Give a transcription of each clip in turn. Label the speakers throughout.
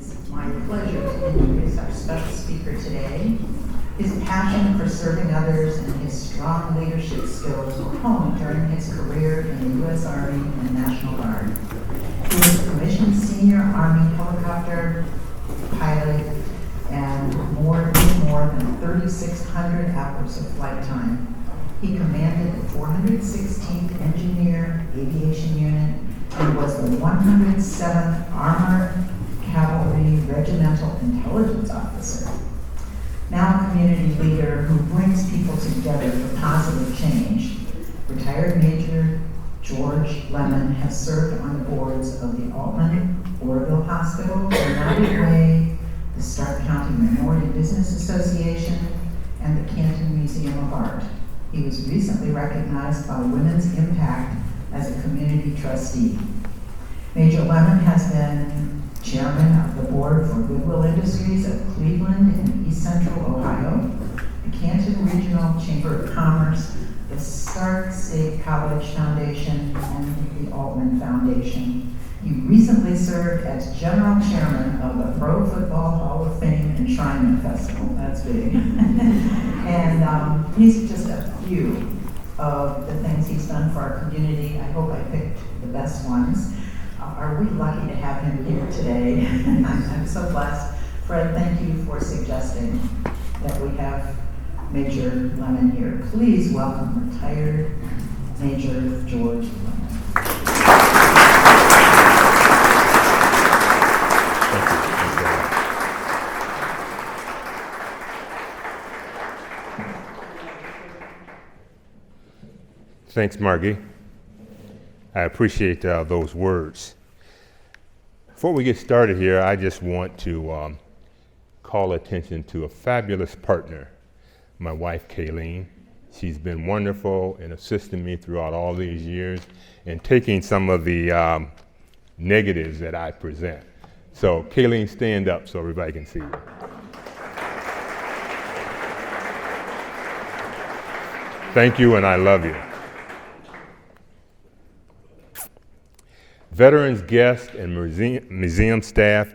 Speaker 1: It's my pleasure to introduce our special speaker today. His passion for serving others and his strong leadership skills were honed during his career in the U.S. Army and National Guard. He was a commissioned senior Army helicopter pilot and more than 3,600 hours of flight time. He commanded the 416th Engineer Aviation Unit and was the 107th Armored Cavalry Regimental Intelligence Officer. Now a community leader who brings people together for positive change, retired Major George Lemon has served on the boards of the Altman Oroville Hospital, United Way, the Stark County Memorial Business Association, and the Canton Museum of Art. He was recently recognized by Women's Impact as a community trustee. Major Lemon has been chairman of the board for Goodwill Industries of Cleveland and East Central Ohio, the Canton Regional Chamber of Commerce, the Stark State College Foundation, and the Altman Foundation. He recently served as general chairman of the Pro Football Hall of Fame Enshrinement Festival. That's big. And these are just a few of the things he's done for our community. I hope I picked the best ones. Are we lucky to have him here today? I'm so blessed. Fred, thank you for suggesting that we have Major Lemon here. Please welcome retired Major George Lemon.
Speaker 2: Thanks, Margie. I appreciate those words. Before we get started here, I just want to call attention to a fabulous partner, my wife, Kayleen. She's been wonderful in assisting me throughout all these years and taking some of the negatives that I present. So, Kayleen, stand up so everybody can see you. Thank you, and I love you. Veterans, guests, and museum staff,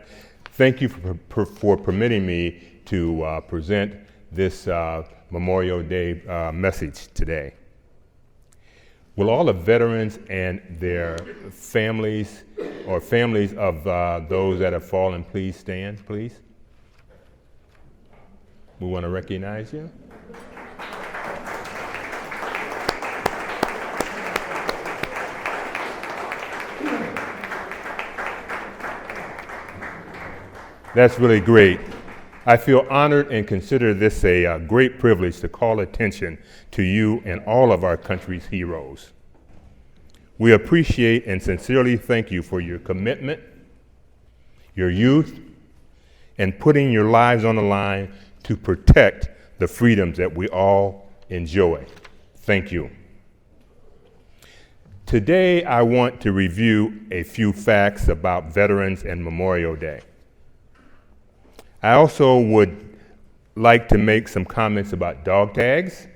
Speaker 2: thank you for permitting me to present this Memorial Day message today. Will all the veterans and their families or families of those that have fallen please stand, please? We want to recognize you. That's really great. I feel honored and consider this a great privilege to call attention to you and all of our country's heroes. We appreciate and sincerely thank you for your commitment, your youth, and putting your lives on the line to protect the freedoms that we all enjoy. Thank you. Today, I want to review a few facts about veterans and Memorial Day. I also would like to make some comments about dog tags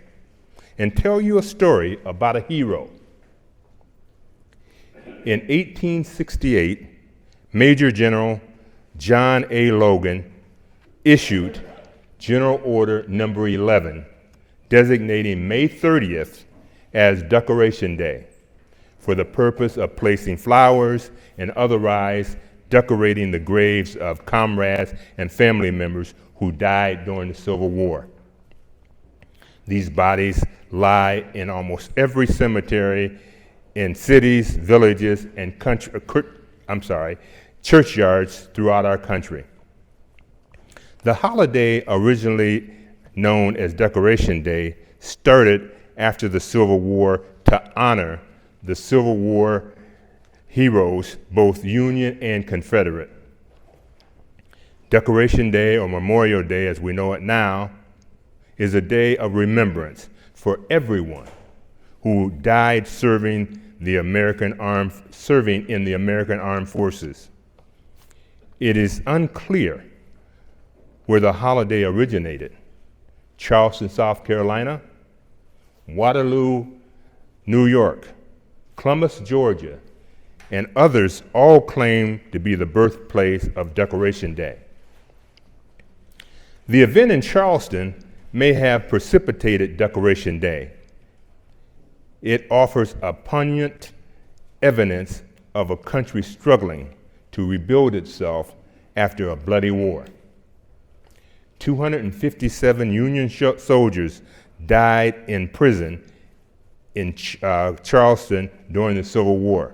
Speaker 2: and tell you a story about a hero. In 1868, Major General John A. Logan issued General Order Number 11, designating May 30th as Decoration Day for the purpose of placing flowers and otherwise decorating the graves of comrades and family members who died during the Civil War. These bodies lie in almost every cemetery in cities, villages, and churchyards throughout our country. The holiday, originally known as Decoration Day, started after the Civil War to honor the Civil War heroes, both Union and Confederate. Decoration Day, or Memorial Day as we know it now, is a day of remembrance for everyone who died serving in the American Armed Forces. It is unclear where the holiday originated. Charleston, South Carolina, Waterloo, New York, Columbus, Georgia, and others all claim to be the birthplace of Decoration Day. The event in Charleston may have precipitated Decoration Day. It offers a poignant evidence of a country struggling to rebuild itself after a bloody war. 257 Union soldiers died in prison in Charleston during the Civil War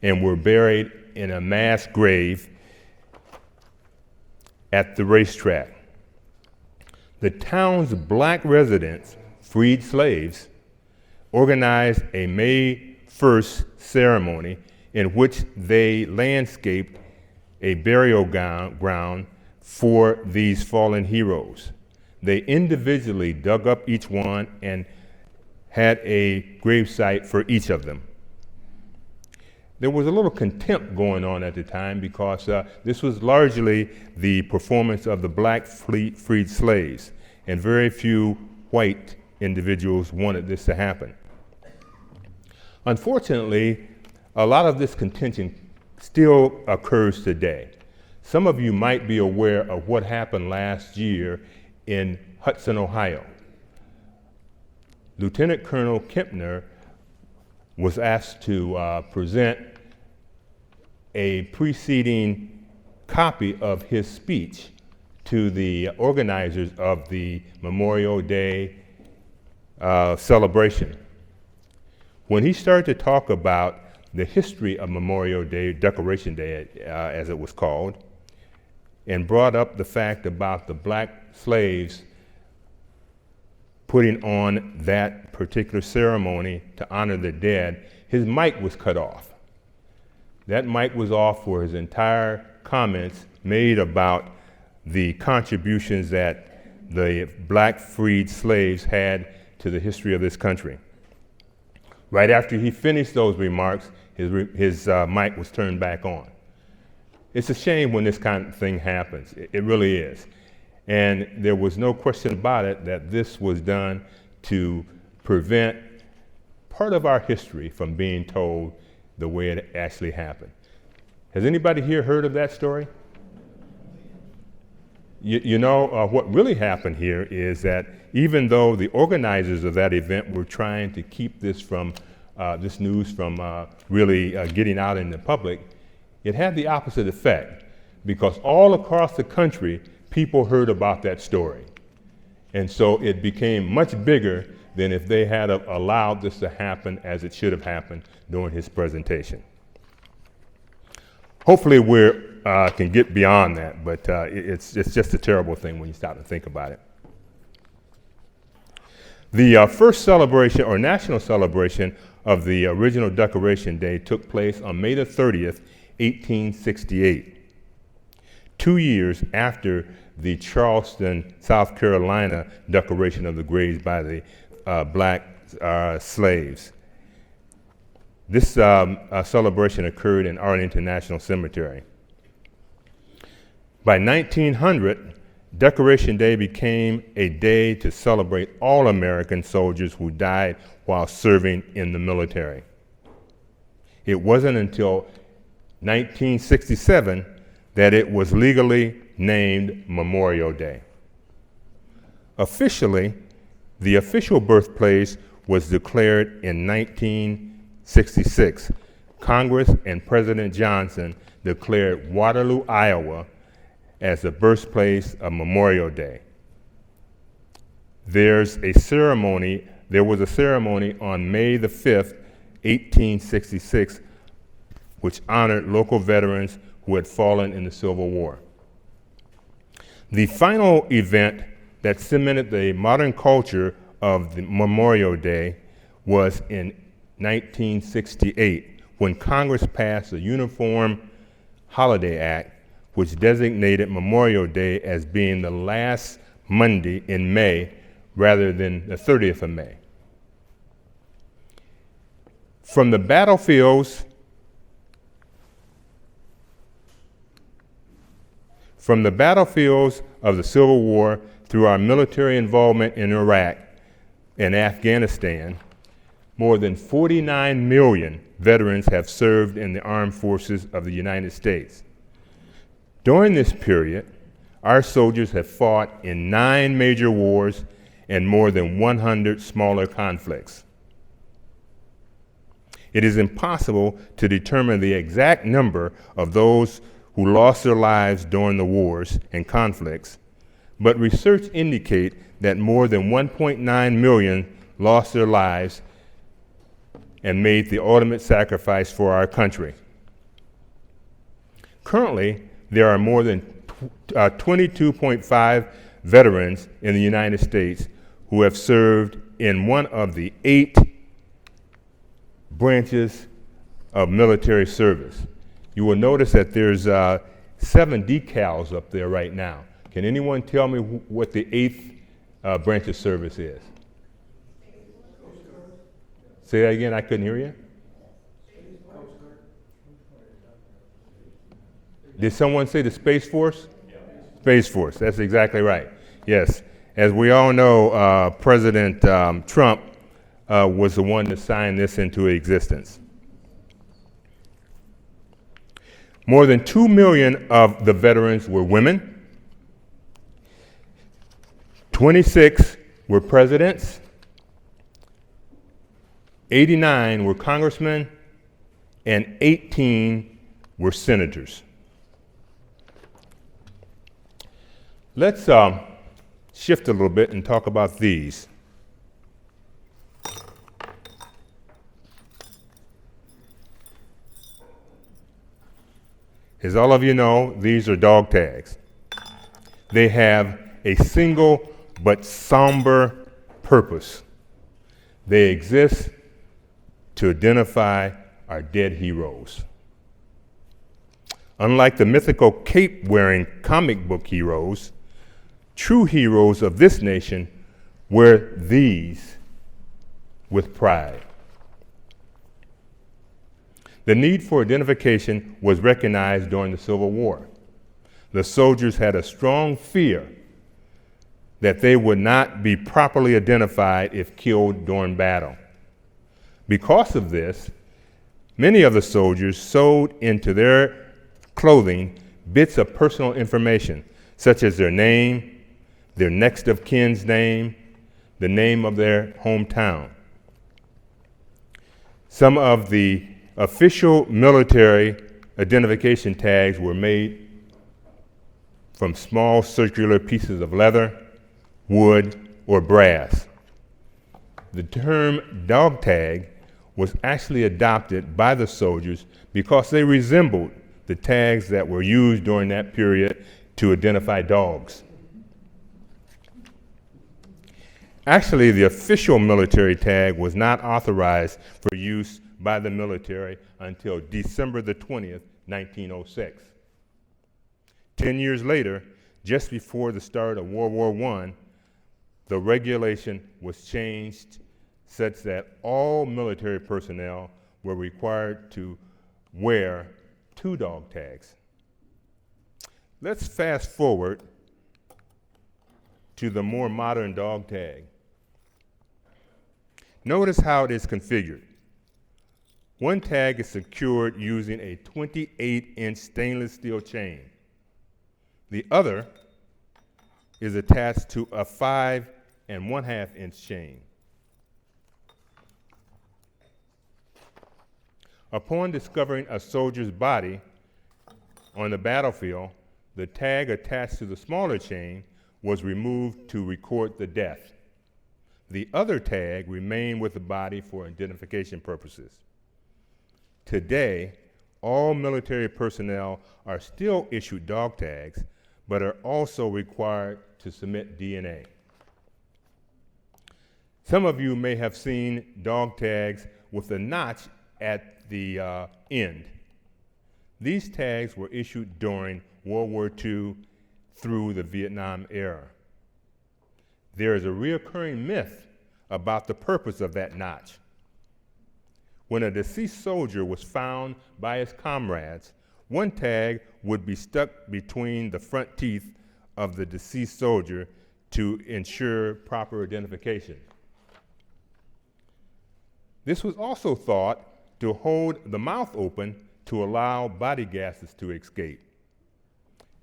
Speaker 2: and were buried in a mass grave at the racetrack. The town's black residents, freed slaves, organized a May 1st ceremony in which they landscaped a burial ground for these fallen heroes. They individually dug up each one and had a gravesite for each of them. There was a little contempt going on at the time because this was largely the performance of the black freed slaves, and very few white individuals wanted this to happen. Unfortunately, a lot of this contention still occurs today. Some of you might be aware of what happened last year in Hudson, Ohio. Lieutenant Colonel Kempner was asked to present a preceding copy of his speech to the organizers of the Memorial Day celebration. When he started to talk about the history of Memorial Day, Decoration Day as it was called, and brought up the fact about the black slaves putting on that particular ceremony to honor the dead, his mic was cut off. That mic was off for his entire comments made about the contributions that the black freed slaves had to the history of this country. Right after he finished those remarks, his mic was turned back on. It's a shame when this kind of thing happens. It really is. And there was no question about it that this was done to prevent part of our history from being told the way it actually happened. Has anybody here heard of that story? You know, what really happened here is that even though the organizers of that event were trying to keep this from this news from really getting out in the public, it had the opposite effect, because all across the country, people heard about that story. And so it became much bigger than if they had allowed this to happen as it should have happened during his presentation. Hopefully we can get beyond that, but it's just a terrible thing when you stop and think about it. The first celebration, or national celebration, of the original Decoration Day took place on May the 30th, 1868, 2 years after the Charleston, South Carolina decoration of the graves by the black slaves. This celebration occurred in Arlington National Cemetery. By 1900, Decoration Day became a day to celebrate all American soldiers who died while serving in the military. It wasn't until 1967 that it was legally named Memorial Day. Officially, the official birthplace was declared in 1966. Congress and President Johnson declared Waterloo, Iowa, as the birthplace of Memorial Day. There was a ceremony on May the 5th, 1866, which honored local veterans who had fallen in the Civil War. The final event that cemented the modern culture of the Memorial Day was in 1968, when Congress passed the Uniform Holiday Act, which designated Memorial Day as being the last Monday in May rather than the 30th of May. From the battlefields of the Civil War through our military involvement in Iraq and Afghanistan, more than 49 million veterans have served in the armed forces of the United States. During this period, our soldiers have fought in 9 major wars and more than 100 smaller conflicts. It is impossible to determine the exact number of those who lost their lives during the wars and conflicts, but research indicates that more than 1.9 million lost their lives and made the ultimate sacrifice for our country. Currently, there are more than 22.5 veterans in the United States who have served in one of the 8 branches of military service. You will notice that there's 7 decals up there right now. Can anyone tell me what the 8th branch of service is? Say that again, I couldn't hear you. Did someone say the Space Force? Yeah. Space Force, that's exactly right. Yes, as we all know, President Trump was the one to sign this into existence. More than 2 million of the veterans were women. 26 were presidents. 89 were congressmen, and 18 were senators. Let's shift a little bit and talk about these. As all of you know, these are dog tags. They have a single but somber purpose. They exist to identify our dead heroes. Unlike the mythical cape-wearing comic book heroes, true heroes of this nation wear these with pride. The need for identification was recognized during the Civil War. The soldiers had a strong fear that they would not be properly identified if killed during battle. Because of this, many of the soldiers sewed into their clothing bits of personal information, such as their name, their next of kin's name, the name of their hometown. Some of the official military identification tags were made from small circular pieces of leather, wood, or brass. The term dog tag was actually adopted by the soldiers because they resembled the tags that were used during that period to identify dogs. Actually, the official military tag was not authorized for use by the military until December the 20th, 1906. 10 years later, just before the start of World War I, the regulation was changed such that all military personnel were required to wear 2 dog tags. Let's fast forward to the more modern dog tag. Notice how it is configured. One tag is secured using a 28-inch stainless steel chain. The other is attached to a 5 1/2-inch chain. Upon discovering a soldier's body on the battlefield, the tag attached to the smaller chain was removed to record the death. The other tag remained with the body for identification purposes. Today, all military personnel are still issued dog tags, but are also required to submit DNA. Some of you may have seen dog tags with a notch at the end. These tags were issued during World War II through the Vietnam era. There is a recurring myth about the purpose of that notch. When a deceased soldier was found by his comrades, one tag would be stuck between the front teeth of the deceased soldier to ensure proper identification. This was also thought to hold the mouth open to allow body gases to escape.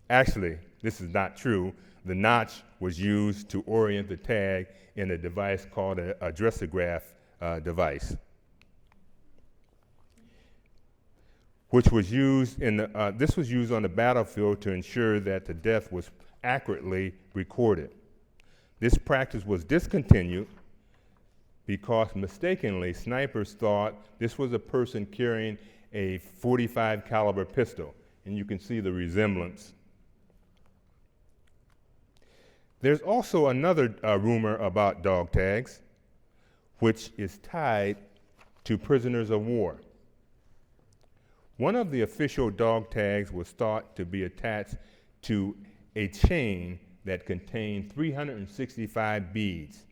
Speaker 2: Actually, this is not true. The notch was used to orient the tag in a device called a dressograph device, which was used this was used on the battlefield to ensure that the death was accurately recorded. This practice was discontinued because mistakenly snipers thought this was a person carrying a .45 caliber pistol, and you can see the resemblance. There's also another rumor about dog tags, which is tied to prisoners of war. One of the official dog tags was thought to be attached to a chain that contained 365 beads.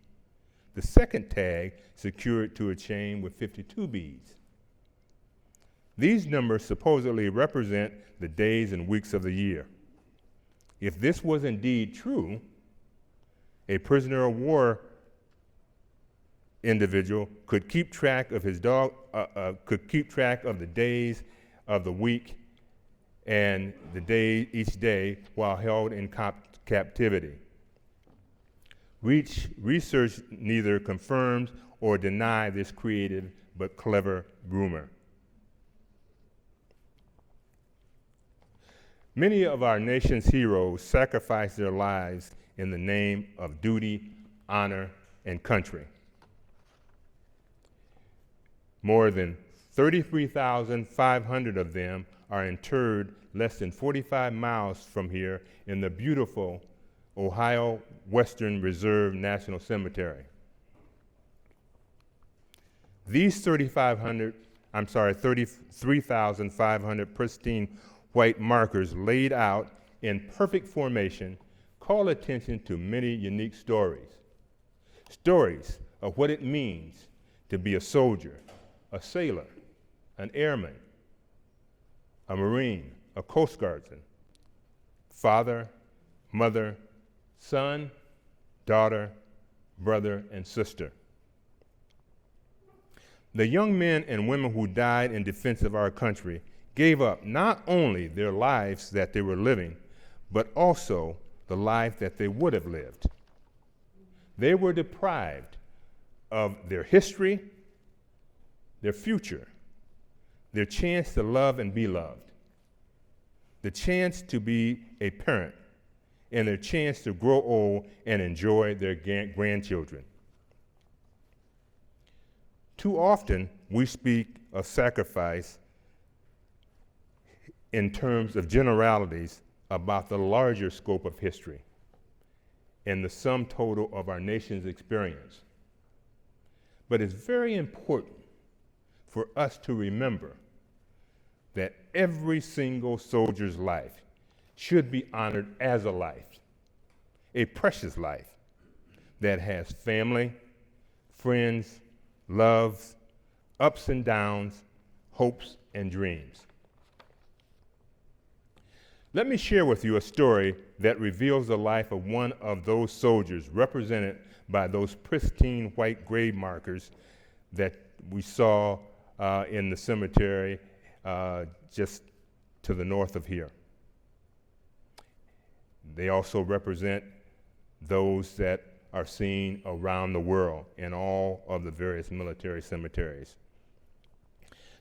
Speaker 2: The second tag secured to a chain with 52 beads. These numbers supposedly represent the days and weeks of the year. If this was indeed true, a prisoner of war individual could keep track of his dog, could keep track of the days of the week and the day each day while held in captivity. Research neither confirms or denies this creative but clever rumor. Many of our nation's heroes sacrificed their lives in the name of duty, honor, and country. More than 33,500 of them are interred less than 45 miles from here in the beautiful Ohio Western Reserve National Cemetery. These 33,500 pristine white markers laid out in perfect formation call attention to many unique stories. Stories of what it means to be a soldier, a sailor, an airman, a Marine, a Coast Guardsman, father, mother, son, daughter, brother, and sister. The young men and women who died in defense of our country gave up not only their lives that they were living, but also the life that they would have lived. They were deprived of their history, their future, their chance to love and be loved, the chance to be a parent, and their chance to grow old and enjoy their grandchildren. Too often, we speak of sacrifice in terms of generalities about the larger scope of history and the sum total of our nation's experience. But it's very important for us to remember that every single soldier's life should be honored as a life, a precious life that has family, friends, loves, ups and downs, hopes and dreams. Let me share with you a story that reveals the life of one of those soldiers represented by those pristine white grave markers that we saw in the cemetery just to the north of here. They also represent those that are seen around the world in all of the various military cemeteries.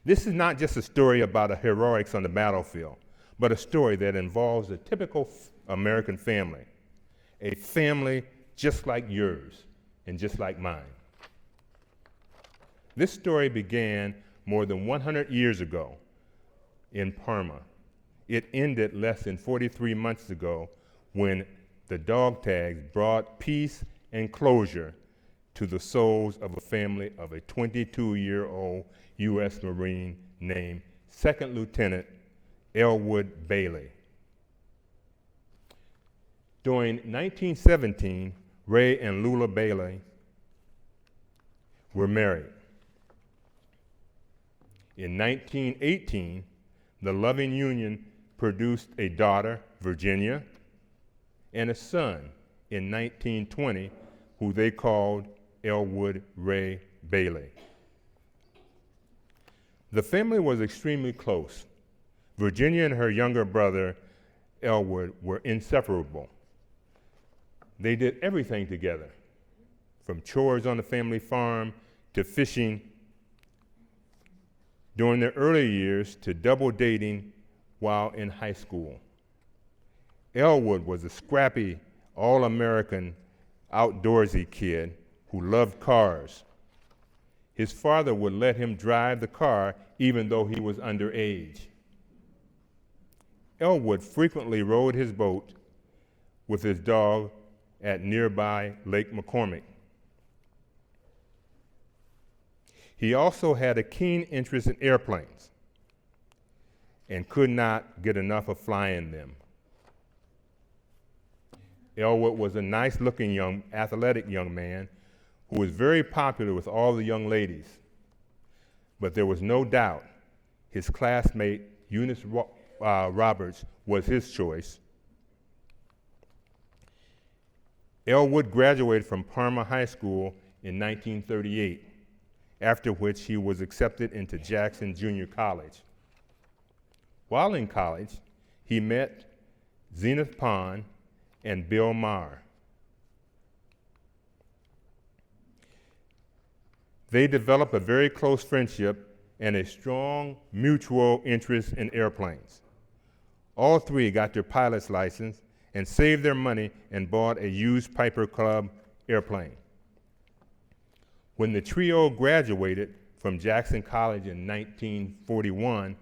Speaker 2: This is not just a story about a heroics on the battlefield, but a story that involves a typical American family, a family just like yours and just like mine. This story began more than 100 years ago in Parma. It ended less than 43 months ago when the dog tags brought peace and closure to the souls of a family of a 22-year-old U.S. Marine named Second Lieutenant Elwood Bailey. During 1917, Ray and Lula Bailey were married. In 1918, the loving union produced a daughter, Virginia, and a son in 1920, who they called Elwood Ray Bailey. The family was extremely close. Virginia and her younger brother, Elwood, were inseparable. They did everything together, from chores on the family farm to fishing during their early years to double dating while in high school. Elwood was a scrappy, all-American, outdoorsy kid who loved cars. His father would let him drive the car even though he was underage. Elwood frequently rowed his boat with his dog at nearby Lake McCormick. He also had a keen interest in airplanes and could not get enough of flying them. Elwood was a nice-looking athletic young man who was very popular with all the young ladies. But there was no doubt his classmate, Eunice Roberts, was his choice. Elwood graduated from Parma High School in 1938, after which he was accepted into Jackson Junior College. While in college, he met Zenith Pond and Bill Maher. They developed a very close friendship and a strong mutual interest in airplanes. All three got their pilot's license and saved their money and bought a used Piper Cub airplane. When the trio graduated from Jackson College in 1941,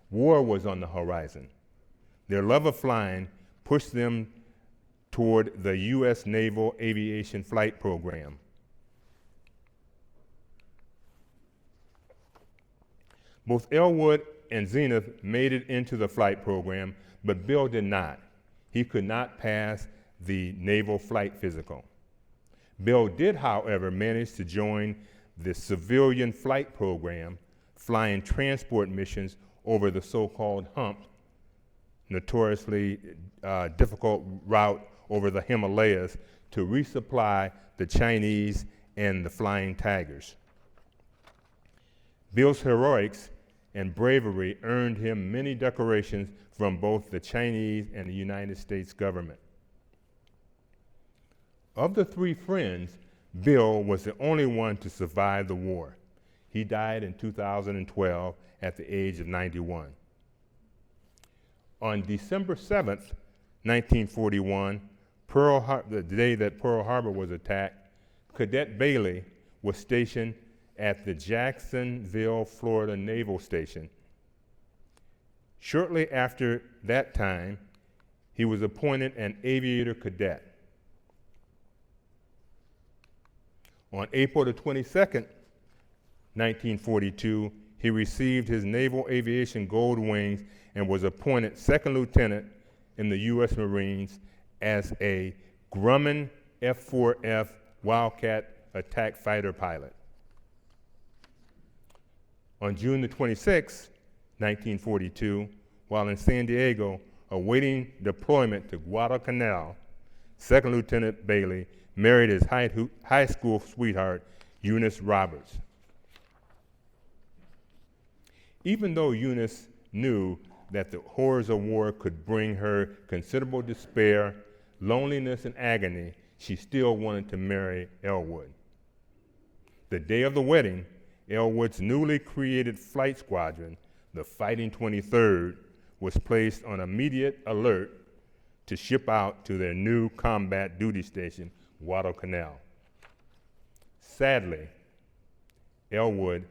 Speaker 2: war was on the horizon. Their love of flying pushed them toward the U.S. Naval Aviation Flight Program. Both Elwood and Zenith made it into the flight program, but Bill did not. He could not pass the Naval Flight Physical. Bill did, however, manage to join the civilian flight program, flying transport missions over the so-called hump, notoriously difficult route over the Himalayas to resupply the Chinese and the Flying Tigers. Bill's heroics and bravery earned him many decorations from both the Chinese and the United States government. Of the three friends, Bill was the only one to survive the war. He died in 2012 at the age of 91. On December 7th, 1941, the day that Pearl Harbor was attacked, Cadet Bailey was stationed at the Jacksonville, Florida Naval Station. Shortly after that time, he was appointed an aviator cadet. On April the 22nd, 1942, he received his Naval Aviation Gold Wings and was appointed second lieutenant in the U.S. Marines as a Grumman F-4F Wildcat attack fighter pilot. On June the 26th, 1942, while in San Diego awaiting deployment to Guadalcanal, Second Lieutenant Bailey married his high school sweetheart, Eunice Roberts. Even though Eunice knew that the horrors of war could bring her considerable despair, loneliness, and agony, she still wanted to marry Elwood. The day of the wedding, Elwood's newly created flight squadron, the Fighting 23rd, was placed on immediate alert to ship out to their new combat duty station, Guadalcanal. Sadly, Elwood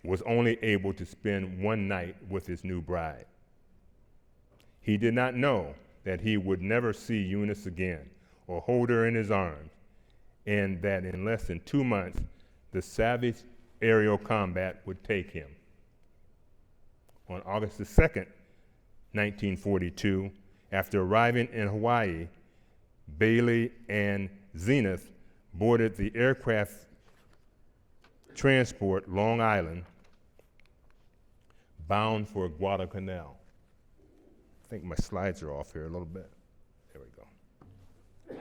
Speaker 2: was only able to spend one night with his new bride. He did not know that he would never see Eunice again or hold her in his arms, and that in less than 2 months, the savage aerial combat would take him. On August the 2nd, 1942, after arriving in Hawaii, Bailey and Zenith boarded the aircraft transport Long Island, bound for Guadalcanal. I think my slides are off here a little bit. There we go.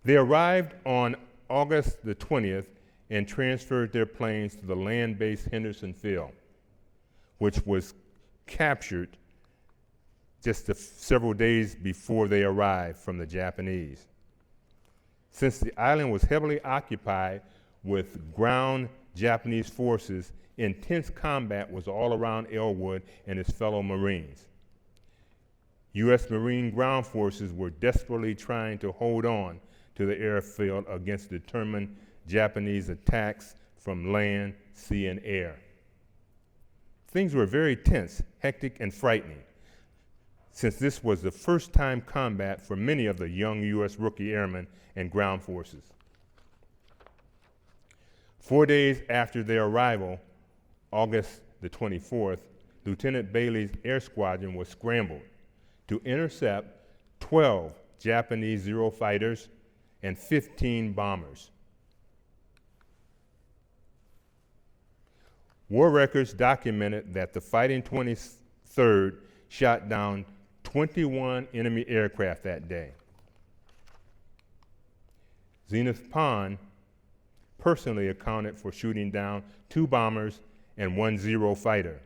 Speaker 2: They arrived on August the 20th and transferred their planes to the land-based Henderson Field, which was captured just several days before they arrived from the Japanese. Since the island was heavily occupied with ground Japanese forces, intense combat was all around Elwood and his fellow Marines. U.S. Marine ground forces were desperately trying to hold on to the airfield against determined Japanese attacks from land, sea, and air. Things were very tense, hectic, and frightening, since this was the first time combat for many of the young U.S. rookie airmen and ground forces. 4 days after their arrival, August the 24th, Lieutenant Bailey's air squadron was scrambled to intercept 12 Japanese Zero fighters and 15 bombers. War records documented that the Fighting 23rd shot down 21 enemy aircraft that day. Zenith Pond personally accounted for shooting down 2 bombers and 1 Zero fighter.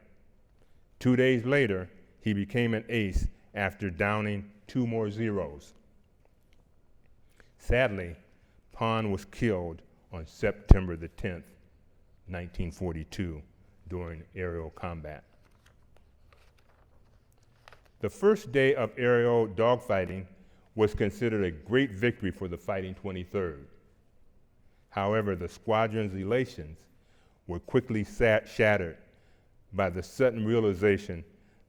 Speaker 2: 2 days later, he became an ace after downing 2 more Zeros. Sadly, Pond was killed on September the 10th, 1942, during aerial combat. The first day of aerial dogfighting was considered a great victory for the Fighting 23rd. However, the squadron's elations were quickly shattered by the sudden realization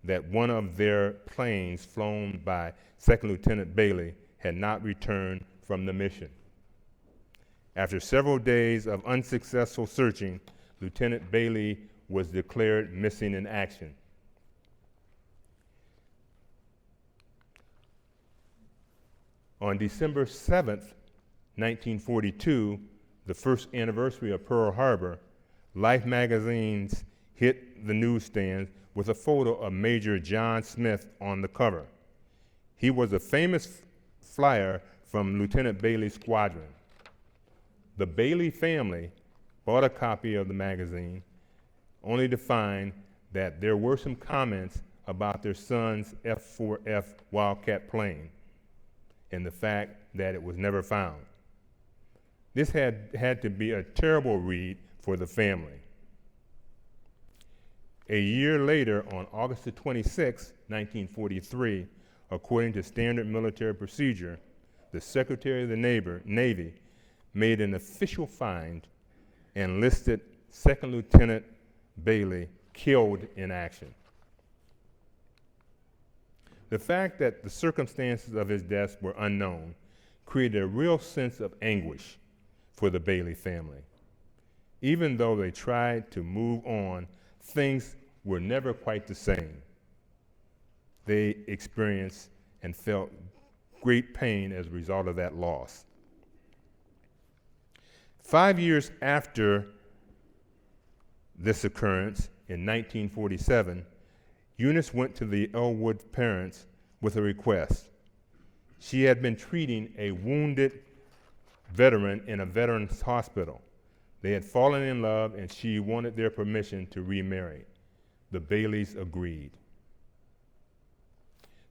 Speaker 2: that one of their planes flown by Second Lieutenant Bailey had not returned from the mission. After several days of unsuccessful searching, Lieutenant Bailey was declared missing in action. On December 7th, 1942, the first anniversary of Pearl Harbor, Life magazines hit the newsstands with a photo of Major John Smith on the cover. He was a famous flyer from Lieutenant Bailey's squadron. The Bailey family bought a copy of the magazine, only to find that there were some comments about their son's F-4F Wildcat plane and the fact that it was never found. This had to be a terrible read for the family. A year later, on August the 26th, 1943, according to standard military procedure, the Secretary of the Navy made an official find and listed Second Lieutenant Bailey killed in action. The fact that the circumstances of his death were unknown created a real sense of anguish for the Bailey family. Even though they tried to move on, things were never quite the same. They experienced and felt great pain as a result of that loss. 5 years after this occurrence, in 1947, Eunice went to the Elwood parents with a request. She had been treating a wounded veteran in a veterans hospital. They had fallen in love and she wanted their permission to remarry. The Baileys agreed.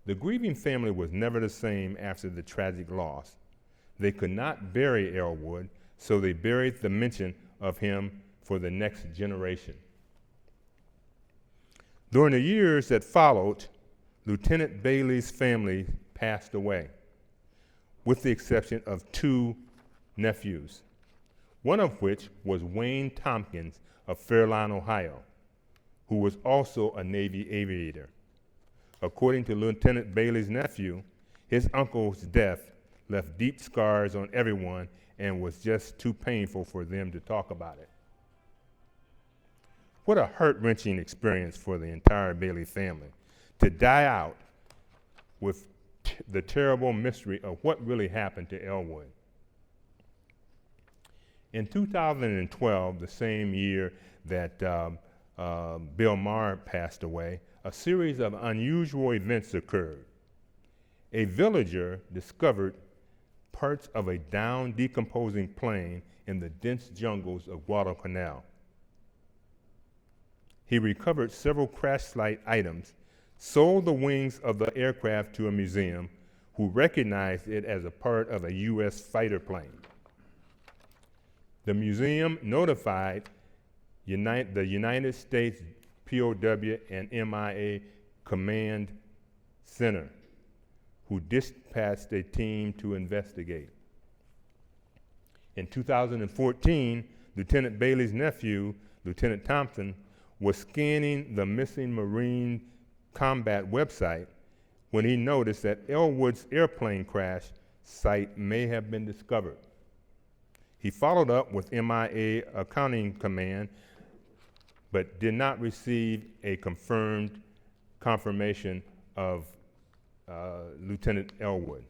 Speaker 2: The grieving family was never the same after the tragic loss. They could not bury Elwood, so they buried the mention of him for the next generation. During the years that followed, Lieutenant Bailey's family passed away, with the exception of 2 nephews, one of which was Wayne Tompkins of Fairlawn, Ohio, who was also a Navy aviator. According to Lieutenant Bailey's nephew, his uncle's death left deep scars on everyone and was just too painful for them to talk about it. What a heart-wrenching experience for the entire Bailey family, to die out with the terrible mystery of what really happened to Elwood. In 2012, the same year that Bill Maher passed away, a series of unusual events occurred. A villager discovered parts of a down, decomposing plane in the dense jungles of Guadalcanal. He recovered several crash site items, sold the wings of the aircraft to a museum, who recognized it as a part of a U.S. fighter plane. The museum notified the United States POW and MIA Command Center, who dispatched a team to investigate. In 2014, Lieutenant Bailey's nephew, Lieutenant Thompson, was scanning the missing Marine combat website when he noticed that Elwood's airplane crash site may have been discovered. He followed up with MIA Accounting Command, but did not receive a confirmation of Lieutenant Elwood.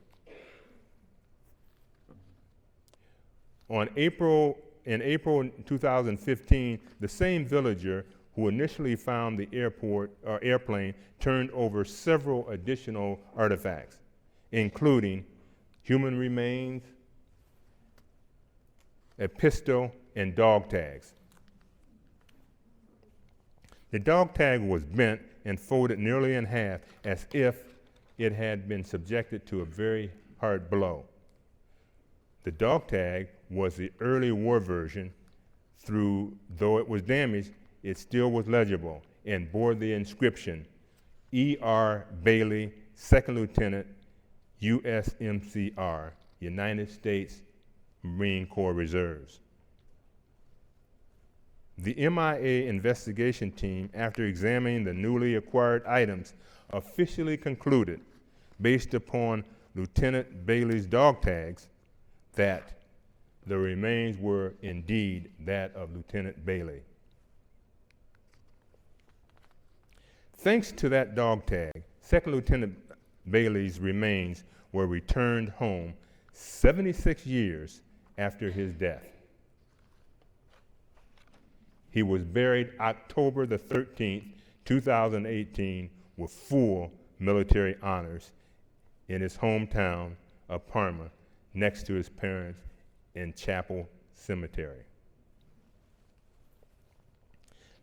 Speaker 2: In April 2015, the same villager who initially found the airplane turned over several additional artifacts, including human remains, a pistol, and dog tags. The dog tag was bent and folded nearly in half as if it had been subjected to a very hard blow. The dog tag was the early war version. Though it was damaged, it still was legible and bore the inscription, E.R. Bailey, 2nd Lieutenant, USMCR, United States Marine Corps Reserves. The MIA investigation team, after examining the newly acquired items, officially concluded, based upon Lieutenant Bailey's dog tags, that the remains were indeed that of Lieutenant Bailey. Thanks to that dog tag, 2nd Lieutenant Bailey's remains were returned home 76 years after his death. He was buried October the 13th, 2018, with full military honors in his hometown of Parma, next to his parents in Chapel Cemetery.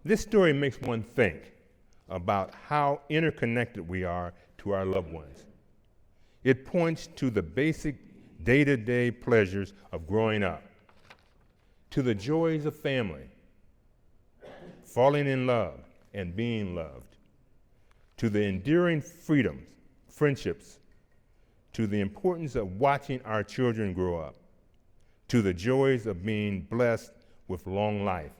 Speaker 2: This story makes one think about how interconnected we are to our loved ones. It points to the basic day-to-day pleasures of growing up, to the joys of family, falling in love and being loved, to the enduring freedoms, friendships, to the importance of watching our children grow up, to the joys of being blessed with long life.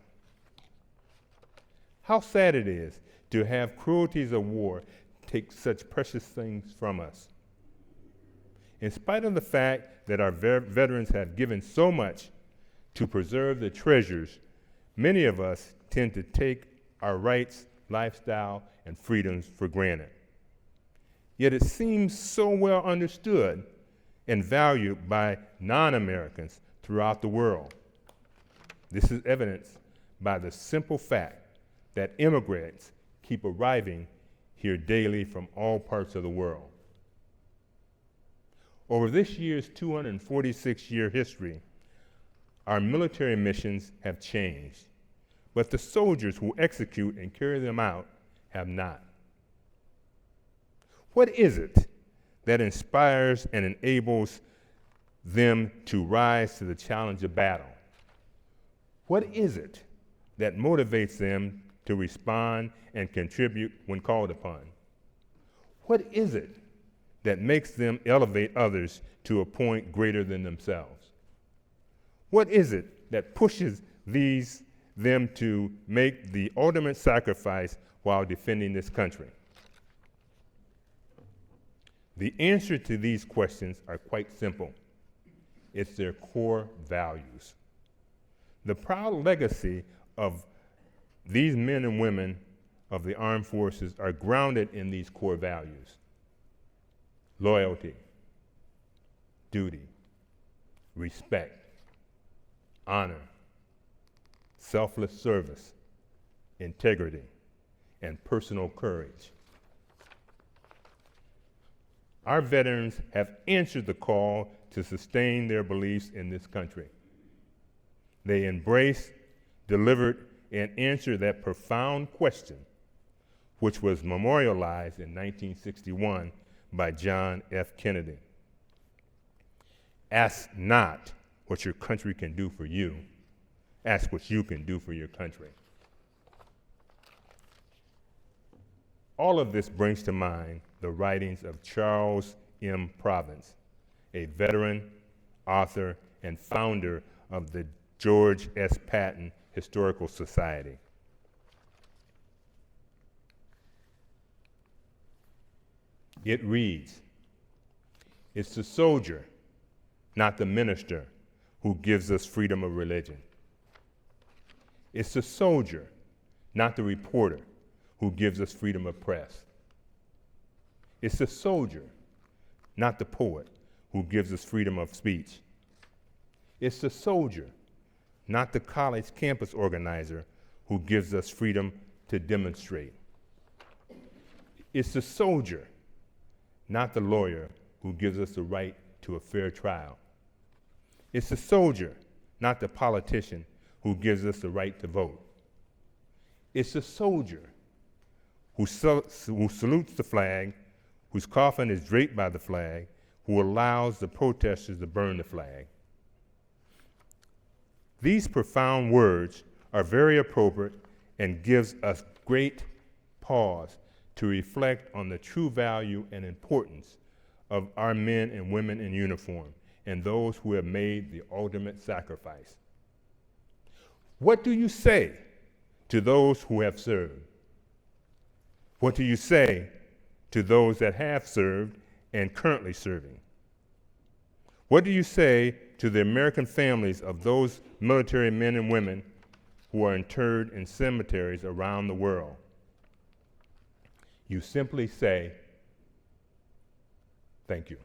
Speaker 2: How sad it is to have cruelties of war take such precious things from us. In spite of the fact that our veterans have given so much to preserve the treasures, many of us tend to take our rights, lifestyle, and freedoms for granted. Yet it seems so well understood and valued by non-Americans throughout the world. This is evidenced by the simple fact that immigrants keep arriving here daily from all parts of the world. Over this year's 246-year history, our military missions have changed, but the soldiers who execute and carry them out have not. What is it that inspires and enables them to rise to the challenge of battle? What is it that motivates them to respond and contribute when called upon? What is it that makes them elevate others to a point greater than themselves? What is it that pushes them to make the ultimate sacrifice while defending this country? The answer to these questions are quite simple. It's their core values. The proud legacy of these men and women of the armed forces are grounded in these core values: loyalty, duty, respect, honor, selfless service, integrity, and personal courage. Our veterans have answered the call to sustain their beliefs in this country. They embraced, delivered, and answered that profound question, which was memorialized in 1961 by John F. Kennedy. Ask not what your country can do for you. Ask what you can do for your country. All of this brings to mind the writings of Charles M. Province, a veteran, author, and founder of the George S. Patton Historical Society. It reads, "It's the soldier, not the minister, who gives us freedom of religion. It's the soldier, not the reporter, who gives us freedom of press. It's the soldier, not the poet, who gives us freedom of speech. It's the soldier, not the college campus organizer, who gives us freedom to demonstrate. It's the soldier, not the lawyer, who gives us the right to a fair trial. It's the soldier, not the politician, who gives us the right to vote. It's the soldier who salutes the flag, whose coffin is draped by the flag, who allows the protesters to burn the flag." These profound words are very appropriate and gives us great pause to reflect on the true value and importance of our men and women in uniform and those who have made the ultimate sacrifice. What do you say to those who have served? What do you say to those that have served and currently serving? What do you say to the American families of those military men and women who are interred in cemeteries around the world? You simply say, thank you.